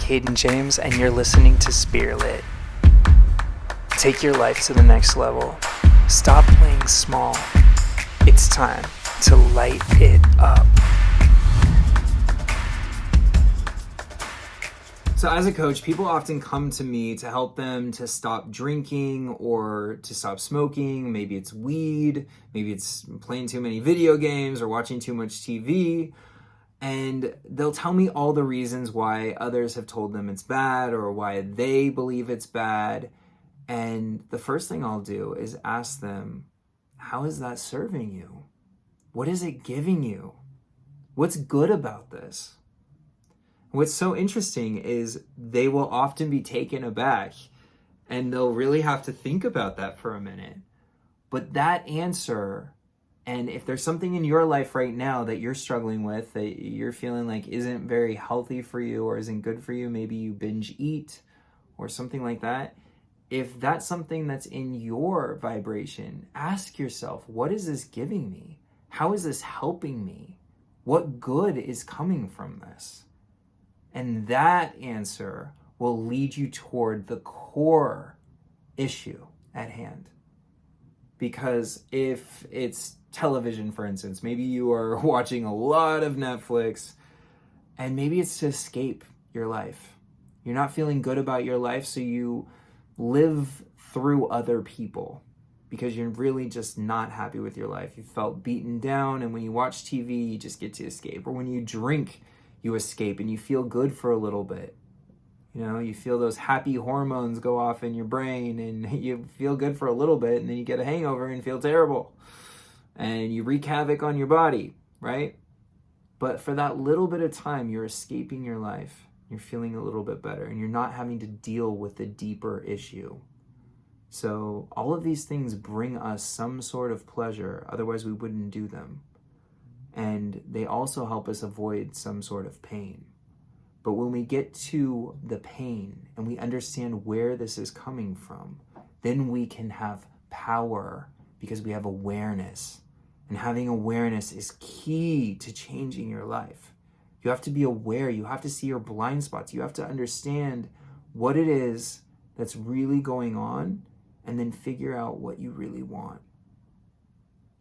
Caden James, and you're listening to Spearlit. Take your life to the next level. Stop playing small. It's time to light it up. So as a coach, people often come to me to help them to stop drinking or to stop smoking. Maybe it's weed, maybe it's playing too many video games or watching too much TV. And they'll tell me all the reasons why others have told them it's bad or why they believe it's bad. And the first thing I'll do is ask them, how is that serving you? What is it giving you? What's good about this? What's so interesting is they will often be taken aback and they'll really have to think about that for a minute. But that answer, and if there's something in your life right now that you're struggling with, that you're feeling like isn't very healthy for you or isn't good for you, maybe you binge eat or something like that. If that's something that's in your vibration, ask yourself, what is this giving me? How is this helping me? What good is coming from this? And that answer will lead you toward the core issue at hand. Because if it's television, for instance, maybe you are watching a lot of Netflix and maybe it's to escape your life. You're not feeling good about your life, so you live through other people because you're really just not happy with your life. You felt beaten down, and when you watch TV, you just get to escape. Or when you drink, you escape and you feel good for a little bit. You know, you feel those happy hormones go off in your brain and you feel good for a little bit, and then you get a hangover and feel terrible. And you wreak havoc on your body, right? But for that little bit of time, you're escaping your life. You're feeling a little bit better and you're not having to deal with the deeper issue. So all of these things bring us some sort of pleasure, otherwise we wouldn't do them. And they also help us avoid some sort of pain. But when we get to the pain and we understand where this is coming from, then we can have power because we have awareness. And having awareness is key to changing your life. You have to be aware. You have to see your blind spots. You have to understand what it is that's really going on and then figure out what you really want.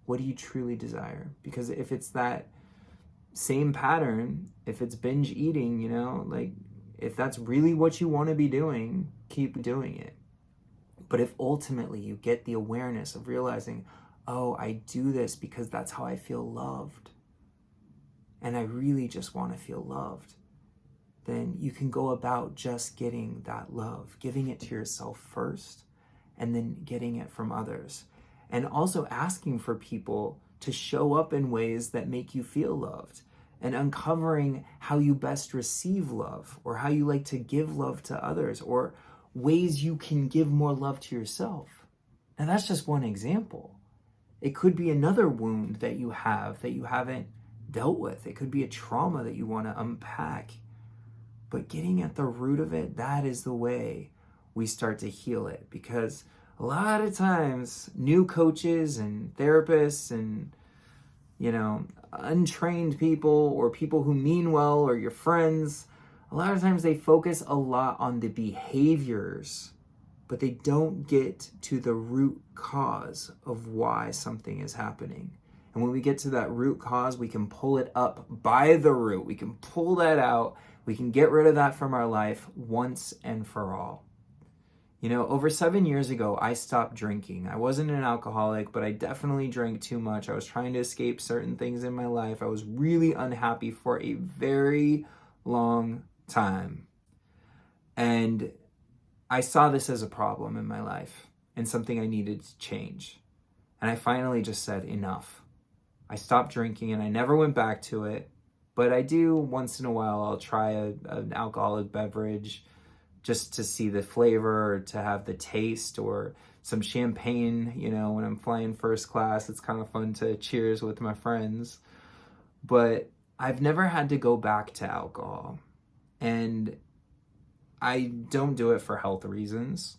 What do you truly desire? Because if it's that same pattern, if it's binge eating, you know, like if that's really what you want to be doing, keep doing it. But if ultimately you get the awareness of realizing, oh, I do this because that's how I feel loved, and I really just want to feel loved, then you can go about just getting that love, giving it to yourself first, and then getting it from others. And also asking for people to show up in ways that make you feel loved, and uncovering how you best receive love, or how you like to give love to others, or ways you can give more love to yourself. And that's just one example. It could be another wound that you have that you haven't dealt with. It could be a trauma that you want to unpack. But getting at the root of it, that is the way we start to heal it. Because a lot of times, new coaches and therapists and, you know, untrained people or people who mean well or your friends, a lot of times they focus a lot on the behaviors, but they don't get to the root cause of why something is happening. And when we get to that root cause, we can pull it up by the root. We can pull that out. We can get rid of that from our life once and for all. You know, over 7 years ago, I stopped drinking. I wasn't an alcoholic, but I definitely drank too much. I was trying to escape certain things in my life. I was really unhappy for a very long time. And I saw this as a problem in my life and something I needed to change. And I finally just said, enough. I stopped drinking and I never went back to it, but I do once in a while, I'll try an alcoholic beverage just to see the flavor or to have the taste, or some champagne, you know, when I'm flying first class. It's kind of fun to cheers with my friends. But I've never had to go back to alcohol. And I don't do it for health reasons.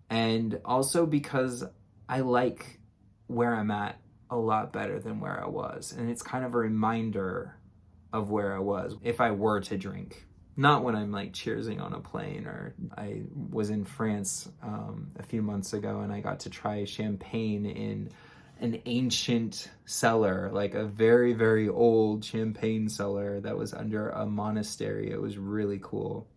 And also because I like where I'm at a lot better than where I was. And it's kind of a reminder of where I was if I were to drink. Not when I'm like cheersing on a plane. Or I was in France a few months ago, and I got to try champagne in an ancient cellar, like a very, very old champagne cellar that was under a monastery. It was really cool.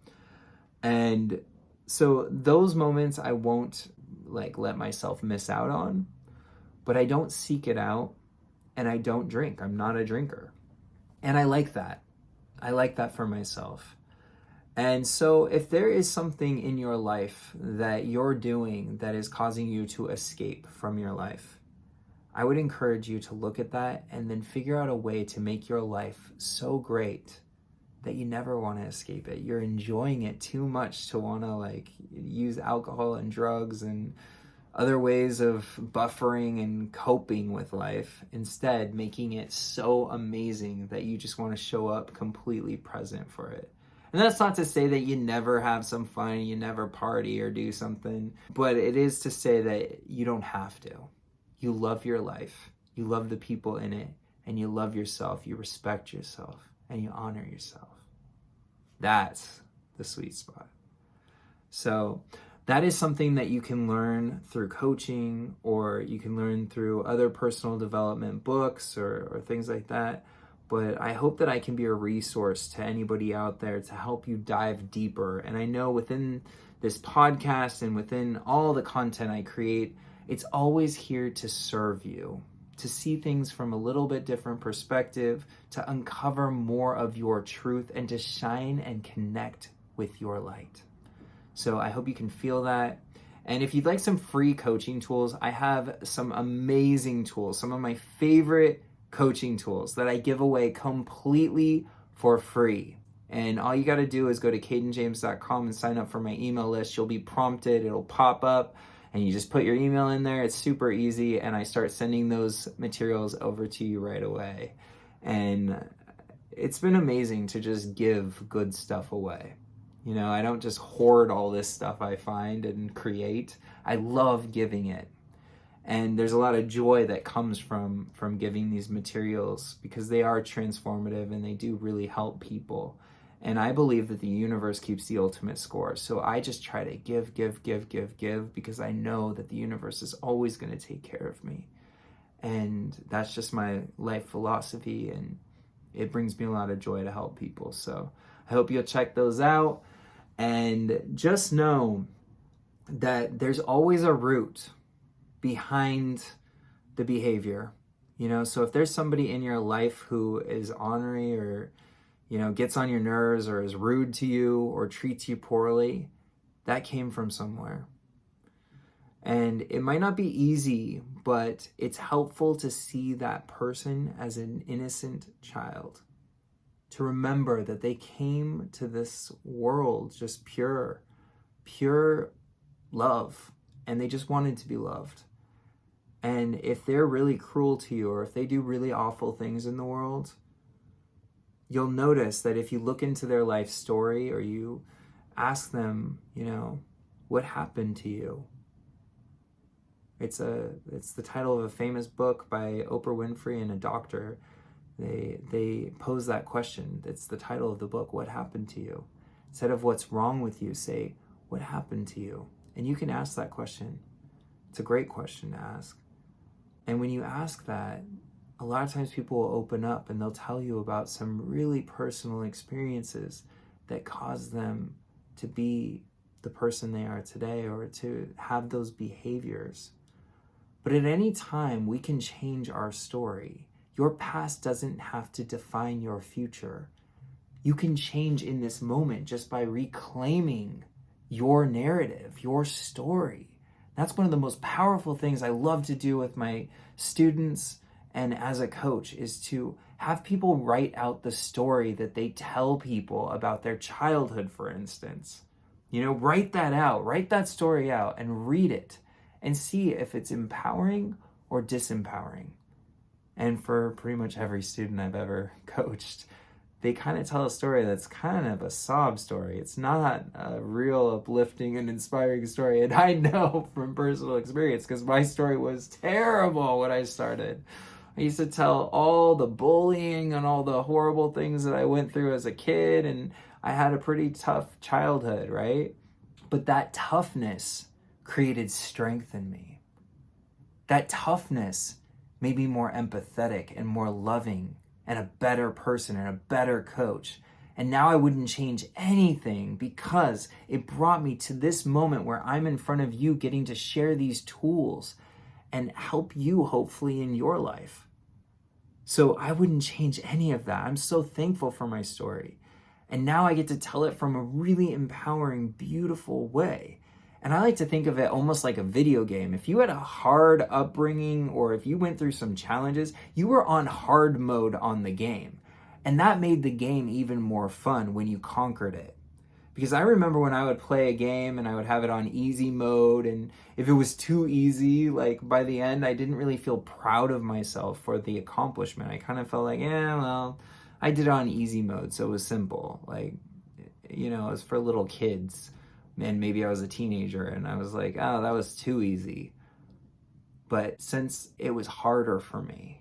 And so those moments I won't like let myself miss out on, but I don't seek it out, and I don't drink. I'm not a drinker. And I like that. I like that for myself. And so if there is something in your life that you're doing that is causing you to escape from your life, I would encourage you to look at that and then figure out a way to make your life so great that you never want to escape it. You're enjoying it too much to want to like use alcohol and drugs and other ways of buffering and coping with life. Instead, making it so amazing that you just want to show up completely present for it. And that's not to say that you never have some fun, you never party or do something, but it is to say that you don't have to. You love your life, you love the people in it, and you love yourself, you respect yourself, and you honor yourself. That's the sweet spot. So that is something that you can learn through coaching, or you can learn through other personal development books or things like that. But I hope that I can be a resource to anybody out there to help you dive deeper. And I know within this podcast and within all the content I create, it's always here to serve you, to see things from a little bit different perspective, to uncover more of your truth, and to shine and connect with your light. So I hope you can feel that. And if you'd like some free coaching tools, I have some amazing tools, some of my favorite coaching tools that I give away completely for free. And all you got to do is go to cadenjames.com and sign up for my email list. You'll be prompted, it'll pop up, and you just put your email in there. It's super easy, and I start sending those materials over to you right away. And it's been amazing to just give good stuff away. You know, I don't just hoard all this stuff I find and create. I love giving it. And there's a lot of joy that comes from giving these materials, because they are transformative and they do really help people. And I believe that the universe keeps the ultimate score. So I just try to give, because I know that the universe is always going to take care of me. And that's just my life philosophy, and it brings me a lot of joy to help people. So I hope you'll check those out. And just know that there's always a root behind the behavior, you know. So if there's somebody in your life who is ornery, or, you know, gets on your nerves, or is rude to you, or treats you poorly, that came from somewhere. And it might not be easy, but it's helpful to see that person as an innocent child, to remember that they came to this world just pure love, and they just wanted to be loved. And if they're really cruel to you, or if they do really awful things in the world, you'll notice that if you look into their life story, or you ask them, you know, what happened to you? It's the title of a famous book by Oprah Winfrey and a doctor. They pose that question. It's the title of the book, What Happened to You? Instead of what's wrong with you, say, what happened to you? And you can ask that question. It's a great question to ask. And when you ask that, a lot of times people will open up and they'll tell you about some really personal experiences that caused them to be the person they are today, or to have those behaviors. But at any time, we can change our story. Your past doesn't have to define your future. You can change in this moment just by reclaiming your narrative, your story. That's one of the most powerful things I love to do with my students and as a coach, is to have people write out the story that they tell people about their childhood, for instance. You know, write that out, write that story out and read it and see if it's empowering or disempowering. And for pretty much every student I've ever coached, they kind of tell a story that's kind of a sob story. It's not a real uplifting and inspiring story. And I know from personal experience, because my story was terrible when I started. I used to tell all the bullying and all the horrible things that I went through as a kid, and I had a pretty tough childhood, right? But that toughness created strength in me. That toughness made me more empathetic and more loving and a better person and a better coach. And now I wouldn't change anything because it brought me to this moment where I'm in front of you getting to share these tools and help you hopefully in your life. So I wouldn't change any of that. I'm so thankful for my story. And now I get to tell it from a really empowering, beautiful way. And I like to think of it almost like a video game. If you had a hard upbringing or if you went through some challenges, you were on hard mode on the game. And that made the game even more fun when you conquered it. Because I remember when I would play a game and I would have it on easy mode, and if it was too easy, like by the end, I didn't really feel proud of myself for the accomplishment. I kind of felt like, yeah, well, I did it on easy mode, so it was simple. Like, you know, it was for little kids. And maybe I was a teenager and I was like, oh, that was too easy. But since it was harder for me,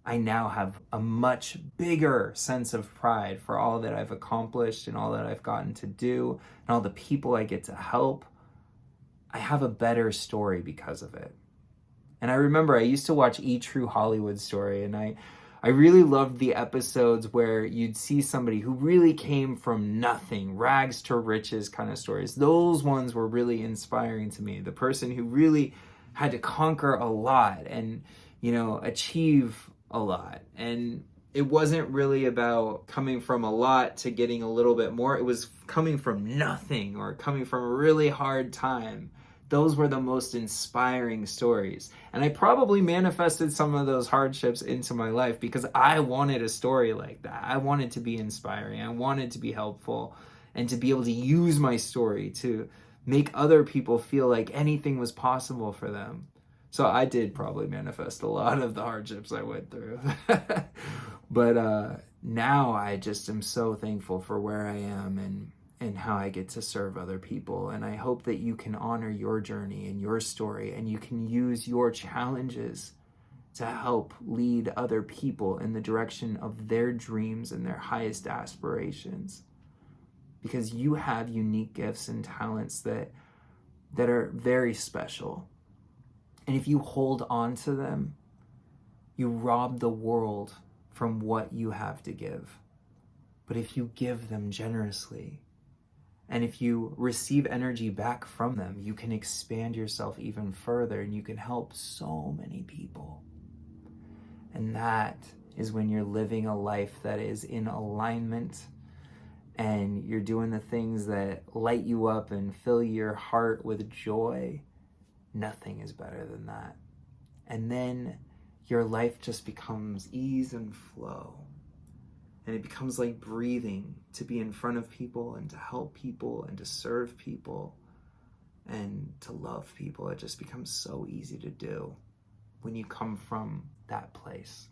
I now have a much bigger sense of pride for all that I've accomplished and all that I've gotten to do and all the people I get to help. I have a better story because of it. And I remember I used to watch E! True Hollywood Story, and I really loved the episodes where you'd see somebody who really came from nothing, rags to riches kind of stories. Those ones were really inspiring to me. The person who really had to conquer a lot and, you know, achieve a lot. And it wasn't really about coming from a lot to getting a little bit more. It was coming from nothing or coming from a really hard time. Those were the most inspiring stories. And I probably manifested some of those hardships into my life because I wanted a story like that. I wanted to be inspiring. I wanted to be helpful and to be able to use my story to make other people feel like anything was possible for them. So I did probably manifest a lot of the hardships I went through. But now I just am so thankful for where I am and how I get to serve other people. And I hope that you can honor your journey and your story, and you can use your challenges to help lead other people in the direction of their dreams and their highest aspirations. Because you have unique gifts and talents that are very special. And if you hold on to them, you rob the world from what you have to give. But if you give them generously, and if you receive energy back from them, you can expand yourself even further and you can help so many people. And that is when you're living a life that is in alignment and you're doing the things that light you up and fill your heart with joy. Nothing is better than that. And then your life just becomes ease and flow. And it becomes like breathing to be in front of people and to help people and to serve people and to love people. It just becomes so easy to do when you come from that place.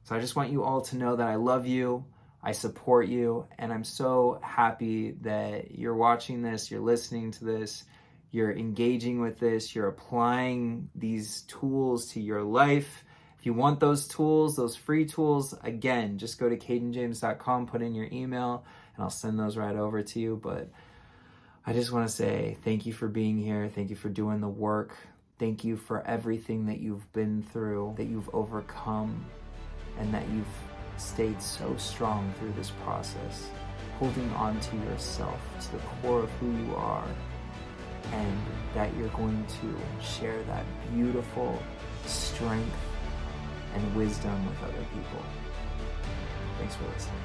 So I just want you all to know that I love you, I support you, and I'm so happy that you're watching this, you're listening to this, you're engaging with this, you're applying these tools to your life. If you want those tools, those free tools, again, just go to cadenjames.com, put in your email, and I'll send those right over to you. But I just want to say thank you for being here. Thank you for doing the work. Thank you for everything that you've been through, that you've overcome, and that you've stayed so strong through this process, holding on to yourself, to the core of who you are, and that you're going to share that beautiful strength and wisdom with other people. Thanks for listening.